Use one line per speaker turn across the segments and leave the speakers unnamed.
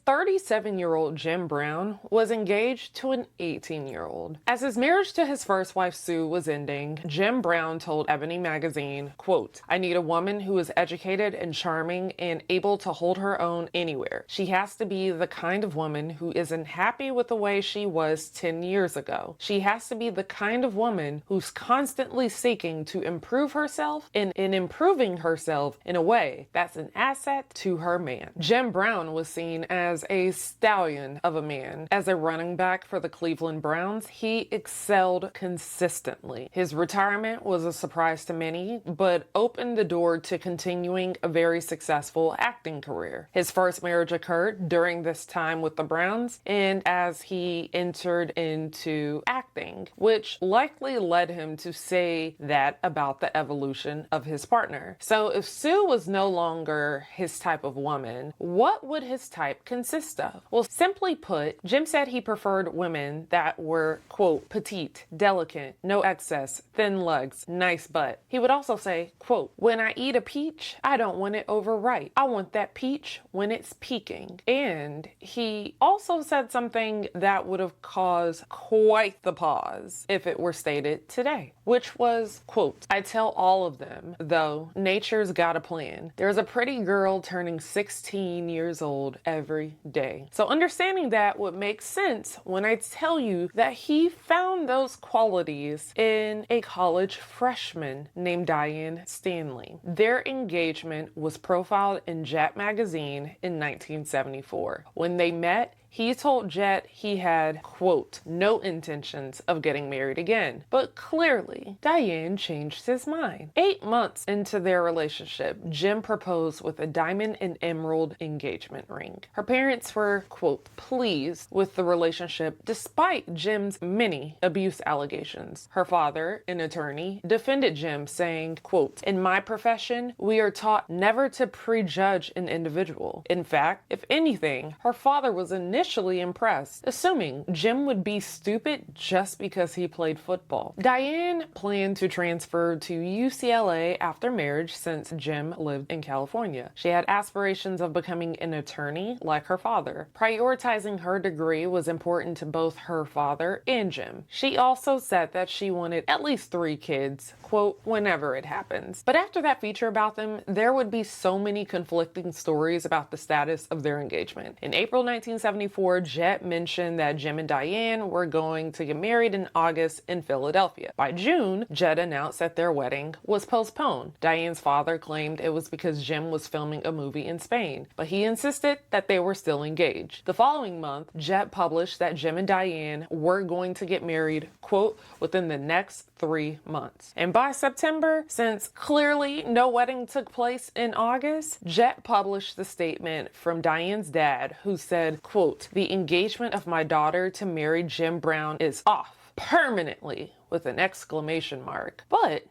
37-year-old Jim Brown was engaged to an 18-year-old. As his marriage to his first wife Sue was ending, Jim Brown told Ebony magazine, quote, "I need a woman who is educated and charming and able to hold her own anywhere. She has to be the kind of woman who isn't happy with the way she was 10 years ago. She has to be the kind of woman who's constantly seeking to improve herself and in improving herself in a way that's an asset to her man." Jim Brown was seen as a stallion of a man. As a running back for the Cleveland Browns, he excelled consistently. His retirement was a surprise to many, but opened the door to continuing a very successful acting career. His first marriage occurred during this time with the Browns, and as he entered into acting, which likely led him to say that about the evolution of his partner. So if Sue was no longer his type of woman, what would his type consist of? Well, simply put, Jim said he preferred women that were, quote, petite, delicate, no excess, thin legs, nice butt. He would also say, quote, "When I eat a peach, I don't want it overripe. I want that peach when it's peaking." And he also said something that would have caused quite the pause if it were stated today, which was, quote, "I tell all of them, though, nature's got a plan. There's a pretty girl turning 16 years old every day." So understanding that would make sense when I tell you that he found those qualities in a college freshman named Diane Stanley. Their engagement was profiled in Jet magazine in 1974. When they met, he told Jet he had, quote, "no intentions of getting married again." But clearly, Diane changed his mind. 8 months into their relationship, Jim proposed with a diamond and emerald engagement ring. Her parents were, quote, "pleased with the relationship despite Jim's many abuse allegations." Her father, an attorney, defended Jim, saying, quote, "In my profession, we are taught never to prejudge an individual. In fact, if anything, her father was initially impressed, assuming Jim would be stupid just because he played football." Diane planned to transfer to UCLA after marriage since Jim lived in California. She had aspirations of becoming an attorney like her father. Prioritizing her degree was important to both her father and Jim. She also said that she wanted at least 3 kids, quote, "whenever it happens." But after that feature about them, there would be so many conflicting stories about the status of their engagement. In April 1974, Jet mentioned that Jim and Diane were going to get married in August in Philadelphia. By June, Jet announced that their wedding was postponed. Diane's father claimed it was because Jim was filming a movie in Spain, but he insisted that they were still engaged. The following month, Jet published that Jim and Diane were going to get married, quote, "within the next 3 months." And by September, since clearly no wedding took place in August, Jet published the statement from Diane's dad, who said, quote, "The engagement of my daughter to marry Jim Brown is off permanently," with an exclamation mark. But,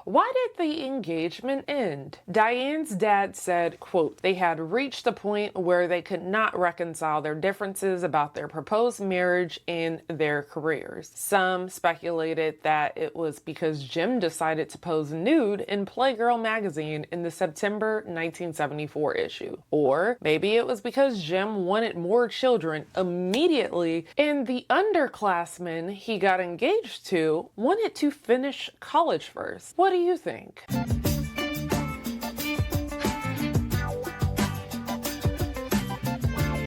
why did the engagement end? Diane's dad said, quote, "They had reached a point where they could not reconcile their differences about their proposed marriage and their careers." Some speculated that it was because Jim decided to pose nude in Playgirl magazine in the September 1974 issue. Or maybe it was because Jim wanted more children immediately and the underclassmen he got engaged to wanted to finish college first. What do you think?